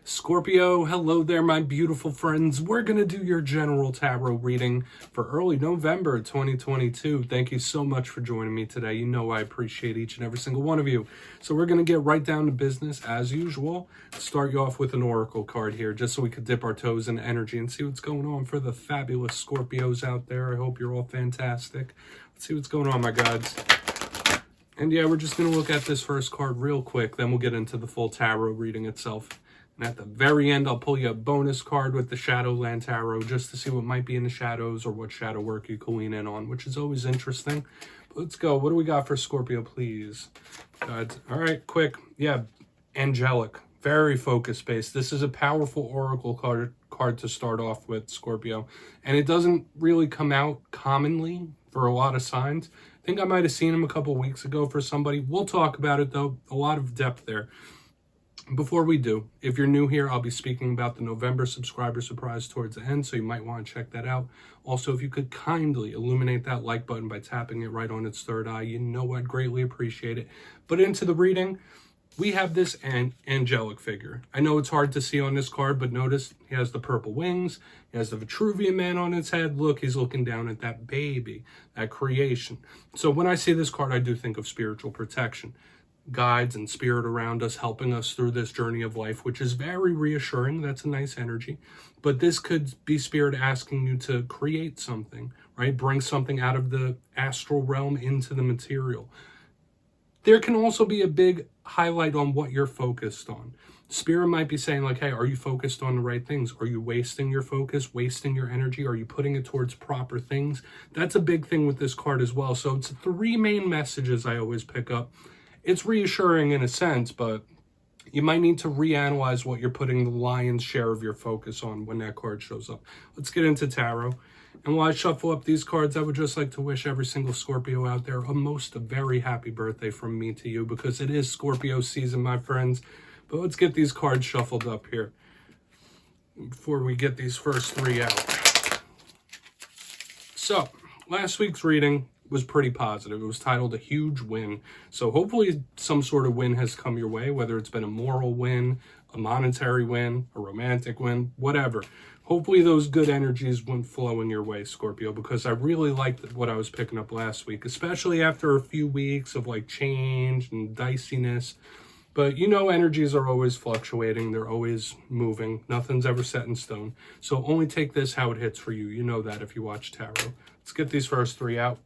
Scorpio, hello there, my beautiful friends. We're going to do your general tarot reading for early November 2022. Thank you so much for joining me today. You know I appreciate each and every single one of you. So we're going to get right down to business as usual. Start you off with an oracle card here, just so we could dip our toes in energy and see what's going on for the fabulous Scorpios out there. I hope you're all fantastic. Let's see what's going on, my gods. And yeah, we're just going to look at this first card real quick, then we'll get into the full tarot reading itself. And at the very end, I'll pull you a bonus card with the Shadowland Tarot just to see what might be in the shadows or what shadow work you can lean in on, which is always interesting. But let's go. What do we got for Scorpio, please? God. All right, quick. Yeah, angelic. Very focus-based. This is a powerful oracle card to start off with, Scorpio. And it doesn't really come out commonly for a lot of signs. I think I might have seen him a couple weeks ago for somebody. We'll talk about it, though. A lot of depth there. Before we do, if you're new here, I'll be speaking about the November subscriber surprise towards the end, so you might want to check that out. Also, if you could kindly illuminate that like button by tapping it right on its third eye, you know I'd greatly appreciate it. But into the reading, we have this angelic figure. I know it's hard to see on this card, but notice he has the purple wings. He has the Vitruvian Man on his head. Look, he's looking down at that baby, that creation. So when I see this card, I do think of spiritual protection. Guides and spirit around us, helping us through this journey of life, which is very reassuring. That's a nice energy. But this could be spirit asking you to create something, right? Bring something out of the astral realm into the material. There can also be a big highlight on what you're focused on. Spirit might be saying like, hey, are you focused on the right things? Are you wasting your focus, wasting your energy? Are you putting it towards proper things? That's a big thing with this card as well. So it's three main messages I always pick up. It's reassuring in a sense, but you might need to reanalyze what you're putting the lion's share of your focus on when that card shows up. Let's get into tarot. And while I shuffle up these cards, I would just like to wish every single Scorpio out there a very happy birthday from me to you, because it is Scorpio season, my friends. But let's get these cards shuffled up here before we get these first three out. So, last week's reading was pretty positive. It was titled A Huge Win. So hopefully some sort of win has come your way, whether it's been a moral win, a monetary win, a romantic win, whatever. Hopefully those good energies went flowing your way, Scorpio, because I really liked what I was picking up last week, especially after a few weeks of like change and diciness. But you know, energies are always fluctuating. They're always moving. Nothing's ever set in stone. So only take this how it hits for you. You know that if you watch tarot. Let's get these first three out.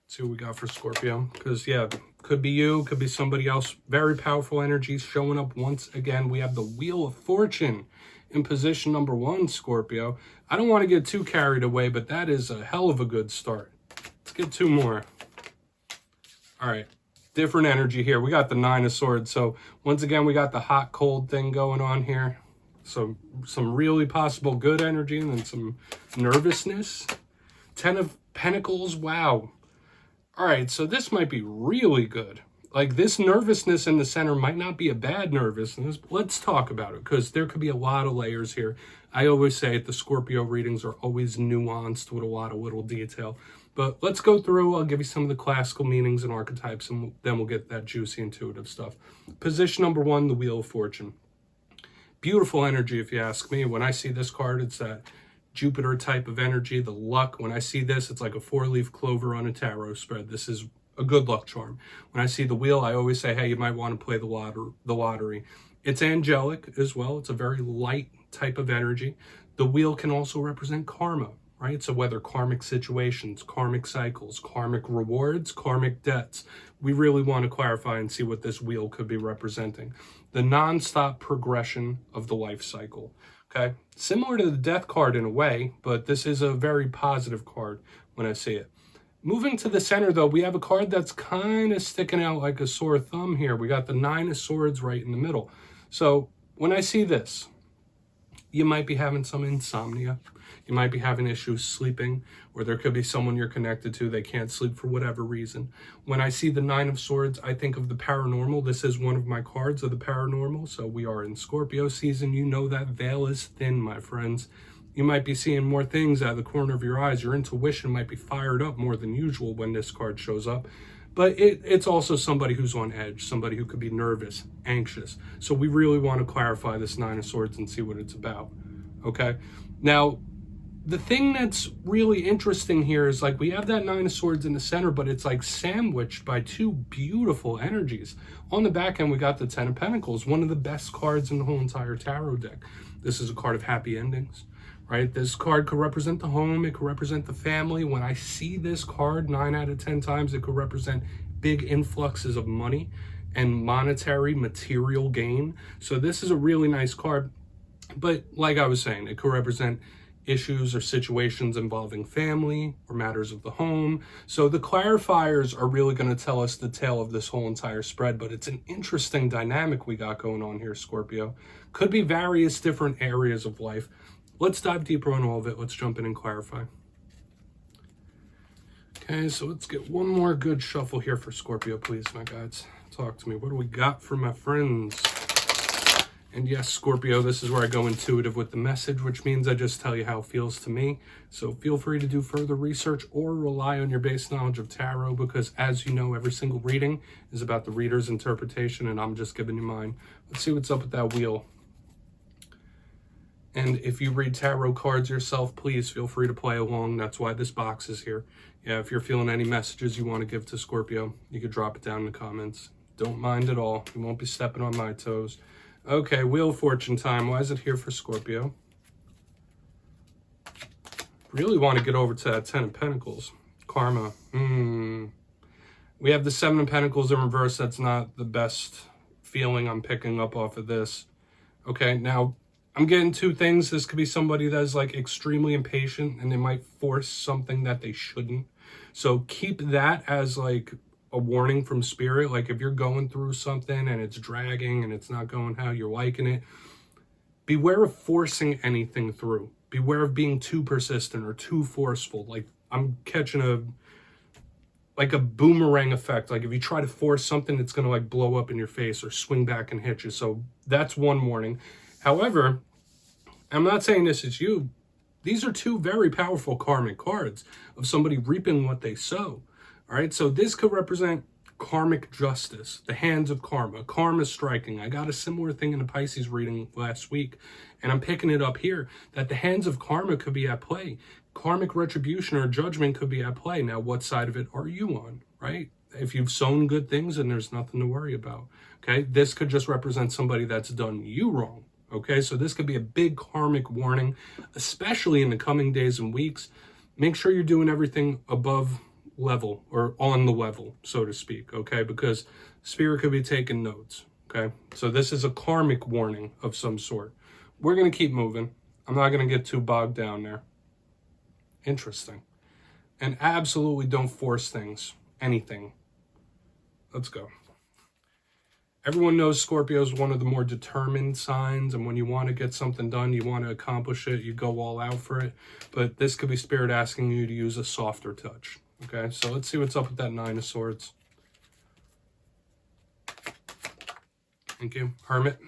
See what we got for Scorpio, because yeah, could be you, could be somebody else. Very powerful energies showing up once again. We have the Wheel of Fortune in position number 1, Scorpio. I don't want to get too carried away, but that is a hell of a good start. Let's get two more. All right, different energy here. We got the 9 of Swords. So once again, we got the hot cold thing going on here. So some really possible good energy and then some nervousness. 10 of Pentacles. Wow. All right, so this might be really good. Like, this nervousness in the center might not be a bad nervousness. But let's talk about it, because there could be a lot of layers here. I always say the Scorpio readings are always nuanced with a lot of little detail. But let's go through. I'll give you some of the classical meanings and archetypes, and then we'll get that juicy intuitive stuff. Position number 1, the Wheel of Fortune. Beautiful energy, if you ask me. When I see this card, it's that Jupiter type of energy, the luck. When I see this, it's like a 4-leaf clover on a tarot spread. This is a good luck charm. When I see the wheel, I always say, hey, you might want to play the lottery. It's angelic as well. It's a very light type of energy. The wheel can also represent karma, right? So whether karmic situations, karmic cycles, karmic rewards, karmic debts, we really want to clarify and see what this wheel could be representing. The non-stop progression of the life cycle. Okay, similar to the Death card in a way, but this is a very positive card when I see it. Moving to the center, though, we have a card that's kind of sticking out like a sore thumb here. We got the 9 of Swords right in the middle. So when I see this, you might be having some insomnia. You might be having issues sleeping, or there could be someone you're connected to. They can't sleep for whatever reason. When I see the 9 of Swords, I think of the paranormal. This is one of my cards of the paranormal. So we are in Scorpio season. You know that veil is thin, my friends. You might be seeing more things out of the corner of your eyes. Your intuition might be fired up more than usual when this card shows up. but it's also somebody who's on edge, somebody who could be nervous, anxious. So we really want to clarify this Nine of Swords and see what it's about, okay? Now, the thing that's really interesting here is like we have that Nine of Swords in the center, but it's like sandwiched by two beautiful energies. On the back end, we got the Ten of Pentacles, one of the best cards in the whole entire tarot deck. This is a card of happy endings, right? This card could represent the home. It could represent the family. When I see this card 9 out of 10 times, it could represent big influxes of money and monetary material gain. So this is a really nice card. But like I was saying, it could represent issues or situations involving family or matters of the home. So the clarifiers are really going to tell us the tale of this whole entire spread, but it's an interesting dynamic we got going on here, Scorpio. Could be various different areas of life. Let's dive deeper on all of it. Let's jump in and clarify. Okay, so let's get one more good shuffle here for Scorpio, please, my guides. Talk to me. What do we got for my friends? And yes, Scorpio, this is where I go intuitive with the message, which means I just tell you how it feels to me. So feel free to do further research or rely on your base knowledge of tarot, because as you know, every single reading is about the reader's interpretation, and I'm just giving you mine. Let's see what's up with that wheel. And if you read tarot cards yourself, please feel free to play along. That's why this box is here. Yeah, if you're feeling any messages you want to give to Scorpio, you could drop it down in the comments. Don't mind at all. You won't be stepping on my toes. Okay, Wheel of Fortune time. Why is it here for Scorpio? Really want to get over to that Ten of Pentacles. Karma. We have the Seven of Pentacles in reverse. That's not the best feeling I'm picking up off of this. Okay, now I'm getting two things. This could be somebody that is like extremely impatient and they might force something that they shouldn't. So keep that as like a warning from spirit. Like if you're going through something and it's dragging and it's not going how you're liking it, beware of forcing anything through. Beware of being too persistent or too forceful. Like I'm catching a boomerang effect. Like if you try to force something, it's going to like blow up in your face or swing back and hit you. So that's one warning. However, I'm not saying this is you. These are two very powerful karmic cards of somebody reaping what they sow. All right, so this could represent karmic justice, the hands of karma, karma striking. I got a similar thing in the Pisces reading last week, and I'm picking it up here, that the hands of karma could be at play. Karmic retribution or judgment could be at play. Now, what side of it are you on, right? If you've sown good things, then there's nothing to worry about, okay? This could just represent somebody that's done you wrong, okay? So this could be a big karmic warning, especially in the coming days and weeks. Make sure you're doing everything above level or on the level, so to speak, okay? Because spirit could be taking notes, okay? So this is a karmic warning of some sort. We're going to keep moving. I'm not going to get too bogged down there. Interesting. And absolutely don't force things, anything. Let's go. Everyone knows Scorpio is one of the more determined signs, and when you want to get something done, you want to accomplish it, you go all out for it. But this could be spirit asking you to use a softer touch. Okay, so let's see what's up with that Nine of Swords. Thank you. Hermit.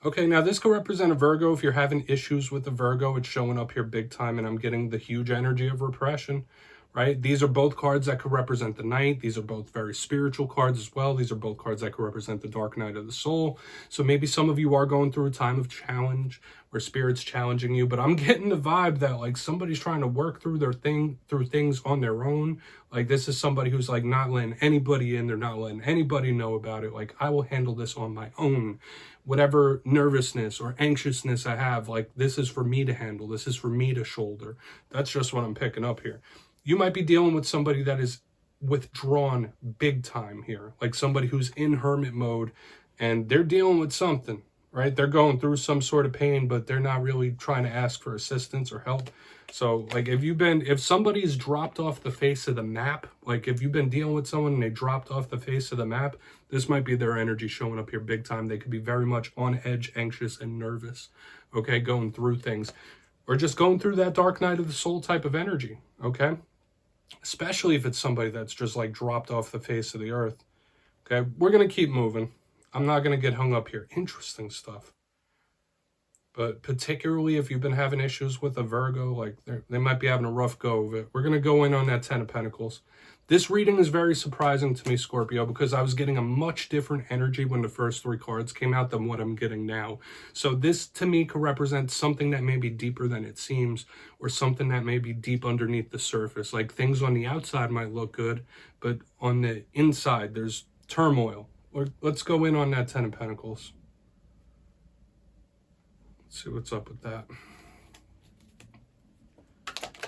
Okay, now this could represent a Virgo. If you're having issues with the Virgo, it's showing up here big time, and I'm getting the huge energy of repression, right? These are both cards that could represent the night. These are both very spiritual cards as well. These are both cards that could represent the dark night of the soul. So maybe some of you are going through a time of challenge where spirit's challenging you, but I'm getting the vibe that like somebody's trying to work through through things on their own. Like this is somebody who's like not letting anybody in. They're not letting anybody know about it. Like I will handle this on my own. Whatever nervousness or anxiousness I have, like this is for me to handle. This is for me to shoulder. That's just what I'm picking up here. You might be dealing with somebody that is withdrawn big time here, like somebody who's in hermit mode and they're dealing with something, right? They're going through some sort of pain, but they're not really trying to ask for assistance or help. So like if somebody's dropped off the face of the map, like if you've been dealing with someone and they dropped off the face of the map, this might be their energy showing up here big time. They could be very much on edge, anxious, and nervous, okay, going through things. Or just going through that dark night of the soul type of energy, okay? Especially if it's somebody that's just like dropped off the face of the earth. Okay, we're going to keep moving. I'm not going to get hung up here. Interesting stuff. But particularly if you've been having issues with a Virgo, like they might be having a rough go of it. We're going to go in on that 10 of Pentacles. This reading is very surprising to me, Scorpio, because I was getting a much different energy when the first 3 cards came out than what I'm getting now. So this, to me, could represent something that may be deeper than it seems, or something that may be deep underneath the surface. Like things on the outside might look good, but on the inside, there's turmoil. Let's go in on that 10 of Pentacles. See what's up with that.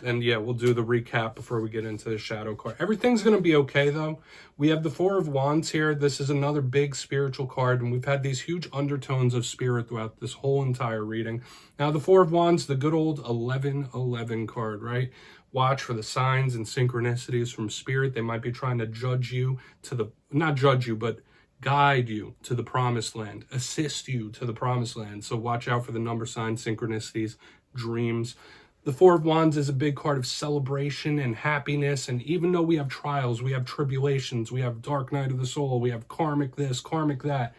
And yeah, we'll do the recap before we get into the shadow card. Everything's going to be okay, though. We have the 4 of Wands here. This is another big spiritual card, and we've had these huge undertones of spirit throughout this whole entire reading. Now, the 4 of Wands, the good old 11-11 card, right? Watch for the signs and synchronicities from spirit. They might be trying to judge you to the, not judge you, but guide you to the promised land, assist you to the promised land. So watch out for the number signs, synchronicities, dreams. The 4 of Wands is a big card of celebration and happiness. And even though we have trials, we have tribulations, we have dark night of the soul, we have karmic this, karmic that,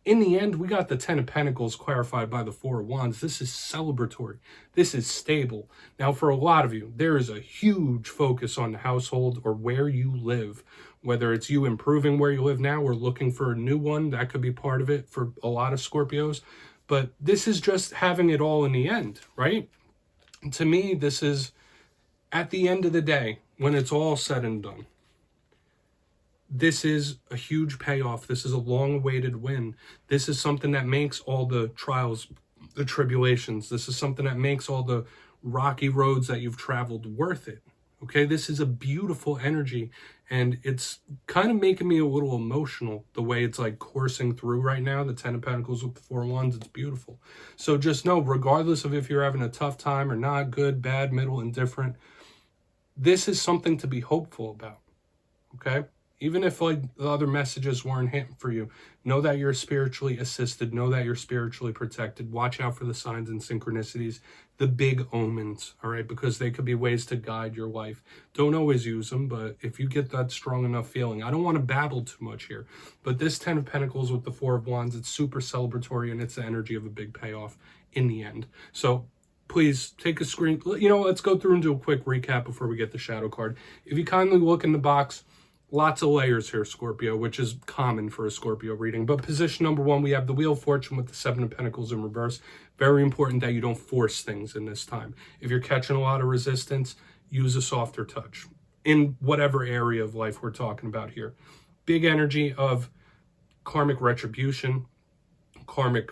in the end, we got the 10 of Pentacles clarified by the 4 of Wands. This is celebratory. This is stable. Now, for a lot of you, there is a huge focus on the household or where you live. Whether it's you improving where you live now or looking for a new one, that could be part of it for a lot of Scorpios. But this is just having it all in the end, right? To me, this is at the end of the day, when it's all said and done. This is a huge payoff. This is a long-awaited win. This is something that makes all the trials, the tribulations. This is something that makes all the rocky roads that you've traveled worth it. Okay, this is a beautiful energy, and it's kind of making me a little emotional the way it's like coursing through right now. The 10 of Pentacles with the 4 of Wands, it's beautiful. So just know, regardless of if you're having a tough time or not, good, bad, middle, indifferent, this is something to be hopeful about. Okay? Even if like the other messages weren't hitting for you, know that you're spiritually assisted. Know that you're spiritually protected. Watch out for the signs and synchronicities, the big omens, all right? Because they could be ways to guide your life. Don't always use them, but if you get that strong enough feeling, I don't want to babble too much here, but this 10 of Pentacles with the 4 of Wands, it's super celebratory, and it's the energy of a big payoff in the end. So please take a screen. You know, let's go through and do a quick recap before we get the shadow card. If you kindly look in the box, lots of layers here, Scorpio, which is common for a Scorpio reading. But position number 1, we have the Wheel of Fortune with the 7 of Pentacles in reverse. Very important that you don't force things in this time. If you're catching a lot of resistance, use a softer touch in whatever area of life we're talking about here. Big energy of karmic retribution, karmic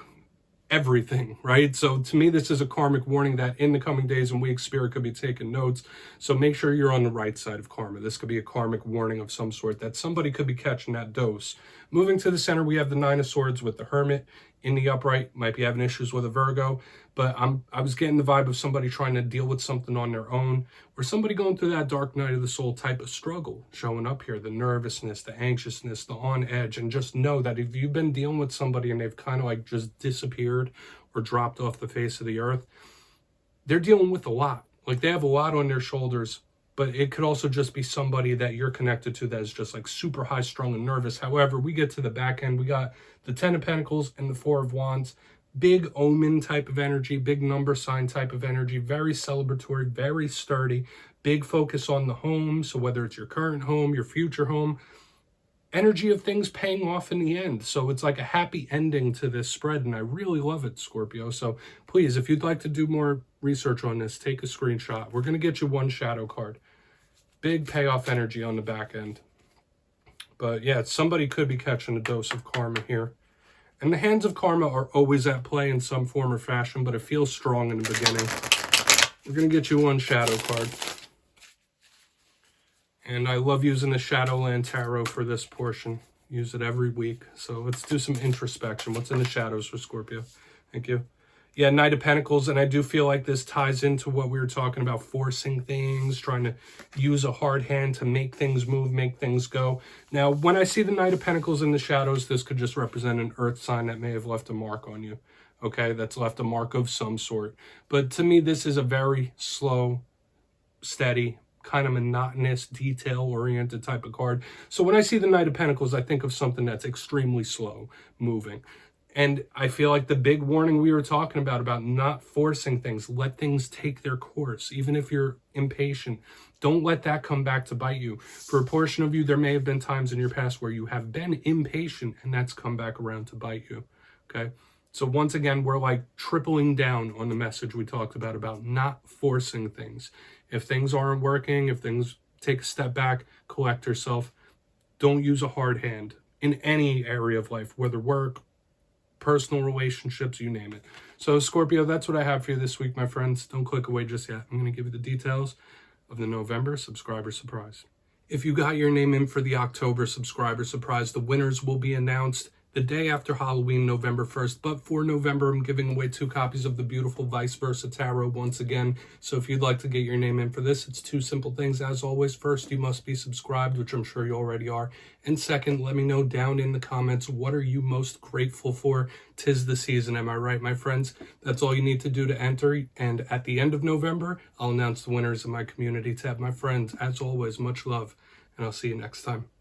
everything, right? So to me, this is a karmic warning that in the coming days and weeks, Spirit could be taking notes. So make sure you're on the right side of karma. This could be a karmic warning of some sort that somebody could be catching that dose. Moving to the center, we have the 9 of Swords with the Hermit in the upright. Might be having issues with a Virgo, but I was getting the vibe of somebody trying to deal with something on their own, or somebody going through that dark night of the soul type of struggle showing up here. The nervousness, the anxiousness, the on edge. And just know that if you've been dealing with somebody and they've kind of like just disappeared or dropped off the face of the earth, they're dealing with a lot. Like they have a lot on their shoulders, but it could also just be somebody that you're connected to that is just like super high strung and nervous. However, we get to the back end, we got the 10 of Pentacles and the 4 of Wands. Big omen type of energy, big number sign type of energy, very celebratory, very sturdy, big focus on the home. So whether it's your current home, your future home, energy of things paying off in the end. So it's like a happy ending to this spread, and I really love it, Scorpio. So please, if you'd like to do more research on this, take a screenshot. We're going to get you one shadow card. Big payoff energy on the back end. But yeah, somebody could be catching a dose of karma here. And the hands of karma are always at play in some form or fashion, but it feels strong in the beginning. We're going to get you one shadow card. And I love using the Shadowland Tarot for this portion. Use it every week. So let's do some introspection. What's in the shadows for Scorpio? Thank you. Yeah, Knight of Pentacles, and I do feel like this ties into what we were talking about, forcing things, trying to use a hard hand to make things move, make things go. Now, when I see the Knight of Pentacles in the shadows, this could just represent an earth sign that may have left a mark on you, okay? That's left a mark of some sort. But to me, this is a very slow, steady, kind of monotonous, detail-oriented type of card. So when I see the Knight of Pentacles, I think of something that's extremely slow moving. And I feel like the big warning we were talking about not forcing things, let things take their course. Even if you're impatient, don't let that come back to bite you. For a portion of you, there may have been times in your past where you have been impatient and that's come back around to bite you, okay? So once again, we're like tripling down on the message we talked about not forcing things. If things aren't working, if things take a step back, collect yourself. Don't use a hard hand in any area of life, whether work, personal relationships, you name it. So Scorpio, that's what I have for you this week, my friends. Don't click away just yet. I'm going to give you the details of the November subscriber surprise. If you got your name in for the October subscriber surprise, the winners will be announced the day after Halloween, November 1st. But for November, I'm giving away 2 copies of the beautiful Vice Versa Tarot once again. So if you'd like to get your name in for this, it's 2 simple things. As always, first, you must be subscribed, which I'm sure you already are. And second, let me know down in the comments, what are you most grateful for? 'Tis the season, am I right, my friends? That's all you need to do to enter. And at the end of November, I'll announce the winners of my community tab. My friends, as always, much love, and I'll see you next time.